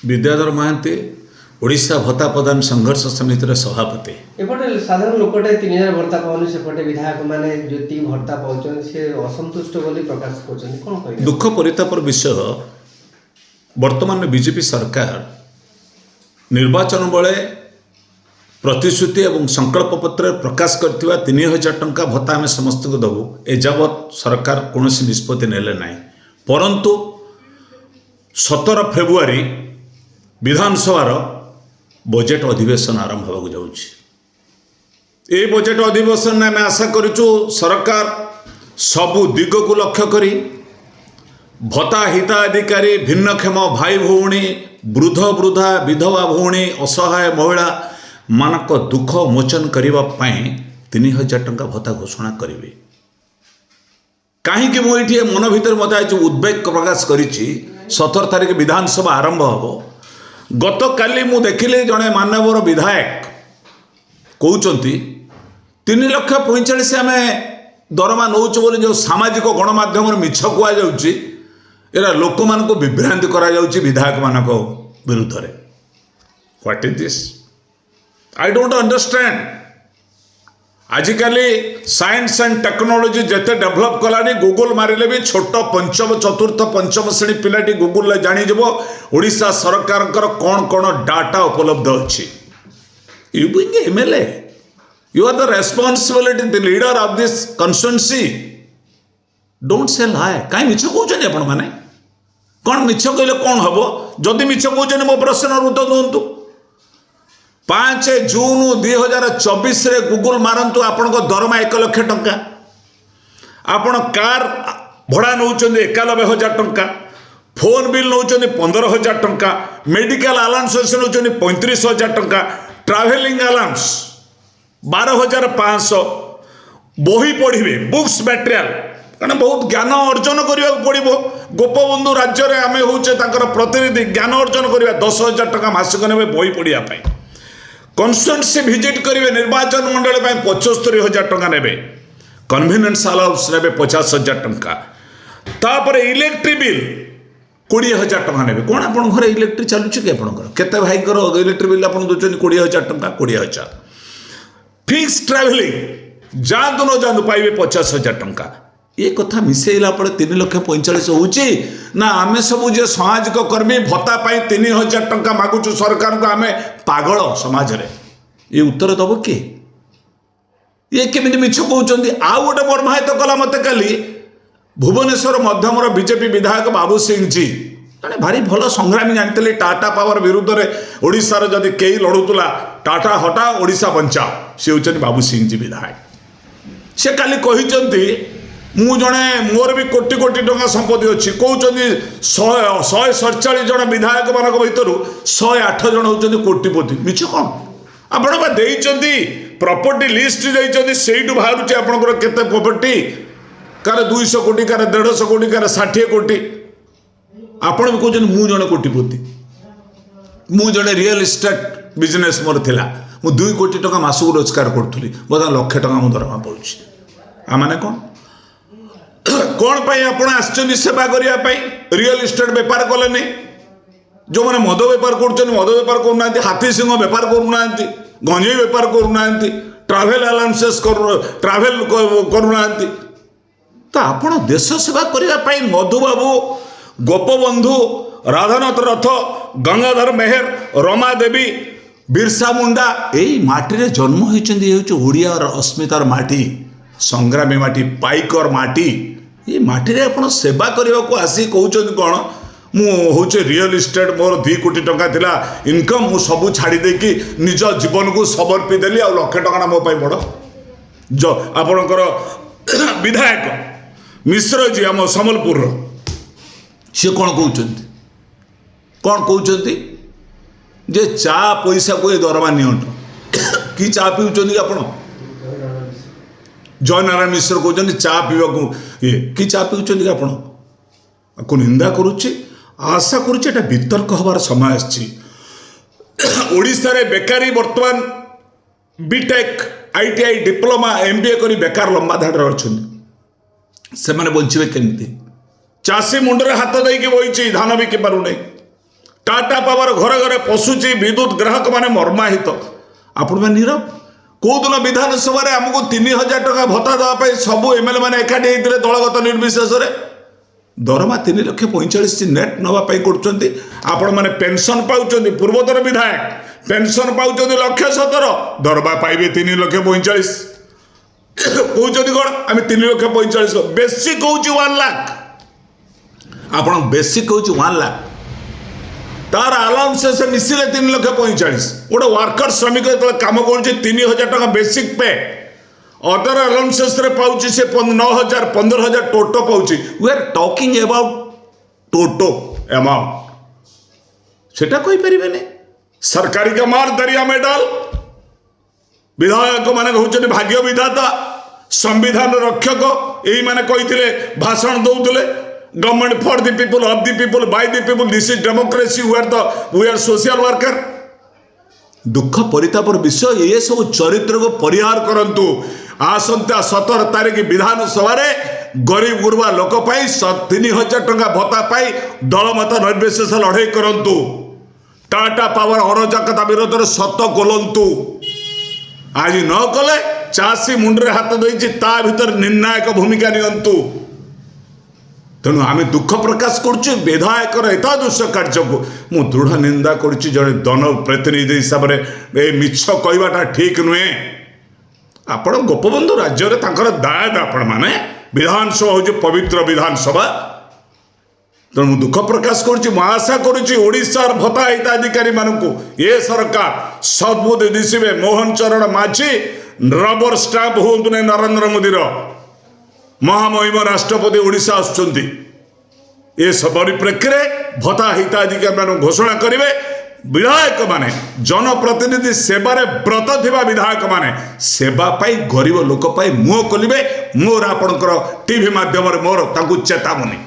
विद्याधर महांती ओडिशा भत्ता प्रदान संघर्ष समितिर सभापति एपटे साधारण लोकटे 3000 भत्ता पाउने सेपटे विधायक माने ज्योति भत्ता पाउछन से असंतुष्ट बोली प्रकाश करछन कोन कहि दुख परितापर विषय वर्तमान बीजेपी सरकार निर्वाचन बेले प्रतिश्रुति एवं संकल्प पत्र प्रकाश करथिबा 3000 टंका भत्ता आम समस्त को दबु एजावत सरकार कौन निष्पत्ति नेले नाही परंतु 17 फेब्रुआरी विधानसभार बजेट अधिवेशन आरंभ होगा जाऊँगी ये बजेट अधिवेशन में आम आशा करूँ सरकार सबु दिग को लक्ष्य करी भत्ता हिताधिकारी भिन्नक्षम भाई भौणी वृद्ध वृद्धा विधवा भौणी असहाय महिला मानक दुख मोचन करने 3000 टंका भत्ता घोषणा करेंगे कहीं मुझे मन भर मत आज उद्वेग प्रकाश करी 17 तारिख विधानसभा आरंभ हम गत काली मु देखिली जड़े मानवर विधायक कहते 3,45,000 आम दरमा नौचु बोली जो सामाजिक गणमाध्यम मिछ कहुआ लोक मान विभ्रांति करा विधायक मान विरुद्ध में what is this I don't understand आजिकाली साइंस एंड टेक्नोलॉजी जिते डेभलप कलानी गूगल मारिले भी छोट पंचम चतुर्थ पंचम श्रेणी पिलाटी गूगल जानीज ओडिशा सरकार कौन कौन डाटा उपलब्ध अच्छी you being MLA you are the responsibility the leader of this constituency don't say लाए कहीं मिछ कहते आपण मैंने कौन मिछ कहले कौन हम जदि मिछ कहते मो प्रश्न उत्तर दिंतु 5 जून 2024 रे गूगल मारंतु आपण दरमा 1 लाख टंका आपण कार भड़ा नौ 91,000 टंका फोन बिल नौ 15,000 टंका मेडिकल अलाउंस नौ 35,000 टंका ट्रैवलिंग अलाउंस 12,500 बही पढ़े बुक्स मटेरियल कारण बहुत ज्ञान अर्जन करने पड़ो गोपबंधु राज्य में आम होचे प्रतिनिधि ज्ञान अर्जन करवा 10,000 टंका मासिक ने बही पढ़ाई कन्स्टिट्यूएंसी विजिट करेंगे निर्वाचन मंडल 75,000 टंका ने कन्वीनियंस अलाउंस ने 50,000 टंका तापर इलेक्ट्रिक बिल 20,000 टंका ने कौन आप घर इलेक्ट्रिक चलुचे कि आपंकर भाई इलेक्ट्रिक बिल आप दूसरी 20,000 टंका 20,000 फिक्स ट्रैवलिंग जातु न जातु पाइबे 50,000 टंका ये कथा मिसेला पड़े 3,45,000 होची ना आमे सब जे सामाजिक कर्मी भत्ता पाई 3,000 टंका मागुचु सरकार को आमे पागल समाज रे ये उत्तर दब किए ये केमिति मिछ कहउचंदी आ गोटे मर्माहित कला मते काली भुवनेश्वर मध्यमर बीजेपी विधायक बाबू सिंह जी जने भारी भल संग्रामी जानते टाटा पावर विरुद्ध में ओडिशार जदि कई लड़ुला टाटा हटा ओडिशा बंचाओ सी होचंदी बाबू सिंह जी विधायक से काली कहिचंदी मु जड़े मोर भी कोटी कोटी टंका संपत्ति अच्छी कहते 147 जन विधायक मान भर 108 जन होती कोटिपति मिछ कौन आपण प्रॉपर्टी लिस्ट से बाहर आपंकर केते प्रॉपर्टी कार 200 कोटी कार 150 कोटी कार 60 कोटी आपण भी कहते मु जड़े कोटिपति मु जड़े रियल इस्टेट बिजनेस मोर थिला मु 2 कोटी टंका मासक रोजगार करूली बर्तमान 1,00,000 टंका मो दरमा पाऊँ आने कौन कौन पाई आपण आश्चर्य सेवा करने रियल इस्टेट बेपार कले जो मैंने मद बेपार कर मद बेपार करना हाथी सिंह बेपार करना गंजेई बेपार करना ट्रावेल अलाउंसेस ट्रावेल करना तो आपण देश सेवा करने मधुबाबू गोपबंधु राधानाथ रथ गंगाधर मेहर रमा देवी बिरसा मुंडा यही माटी जन्म होती ओडिया अस्मितार माटी संग्रामी माटी पाइकर माटी ये माटी आप सेवा करने को आसी कहते कौन मुझे रियल इस्टेट मोर 2 कोटी टंका थिला इनकम मु सबू छाड़ी देकी निज जीवन को समर्पी देली आ 1,00,000 टंका मो पाई बड़ जो आपणकर विधायक मिश्र जी आम सम्बलपुर सी कौन कहते जे चा पैसा को दरमा नियंत्रण कि चा पीउछन आपण जयनारायण मिश्र कहते चा पीवा ये कि चा पीछे आपको निंदा करुच्ची आशा करुच्ची एटा वितर्क हबार समय आशा बेकारी बर्तमान बीटेक आईटीआई डिप्लोमा एमबीए करी बेकार लंबा धाड़ अच्छा से बचे केमती चाषी मुंडरे हाथ देकी बही धान बिकी पार नहीं टाटा पावर घरे घरे पशुची विद्युत ग्राहक माने मर्माहित आपण मैंने नीरव कौ दिन विधानसभा आमको 3000 टका भत्ता देवाई सबू एमएलए मैंने एकाठी होते दलगत निर्विशेष दरमा 3,45,000 नेट नापी कर मैंने पेंशन पाँच पूर्वतर विधायक पेंशन पाँच 1,17,000 दरमा पाइबे 3,45,000 कहते कौन आम 3,45,000 बेसिक हूँ 1 लाख आप बेसिक हूँ 1 लाख तार आलाउंस से मिसिले 3,45,000 गोटे वर्कर श्रमिक जो कम कर 3,000 टका बेसिक पे अदर अलाउंसेस पाँच से 9,000 15,000 टोटो पाँच वी आर टॉकिंग अबाउट टोटो अमाउंट सेटा कोई परिबेने सरकारी का मार दरिया में डाल विधायक माने कहते भाग्य विधाता संविधान रक्षक यही माने कही भाषण दौले government for the people of the people by the people this is democracy we are social worker दुख परितापर विषय ये सब चरित्र को परिहार करंतु आसंता 17 तारीख विधानसभा गरीब गुरबा लोक 3,000 टका भत्ता पाई दलमत निर्विशेष लड़ाई करंतु टाटा पावर अराजकता विरोध में सत खोलंतु आज न कले चाषी मुंडे हाथ देती ता भीतर निर्णायक भूमिका नियंतु तेणु आम दुख प्रकाश करुचे विधायक एतादृश कार्य को मु दृढ़ निंदा करुच्ची जड़े दन प्रतिनिधि हिसाब से मिछ कहवाटा ठीक नुहे आपण गोपबंधु राज्य दायद आपण मैंने विधानसभा हूँ पवित्र विधानसभा तेणु दुख प्रकाश करुच्ची आशा करुच्ची ओडिशार भत्ता हिताधिकारी मानू ये सरकार सद्बुद्धि दिशे मोहन चरण माझी रबर स्टाम्प हूँ नरेंद्र मोदीर महामहिम राष्ट्रपति ओडिशा आसुंच ये सब परिप्रेक्षी भत्ता हिताधिकारी मान घोषणा करेंगे विधायक माने जनप्रतिनिधि सेवार व्रत थिबा विधायक माने सेवा पाई गरीब लोक पाई मुह खोलिबे मोर आपणकर टीवी माध्यम मोर ताकू चेतावनी।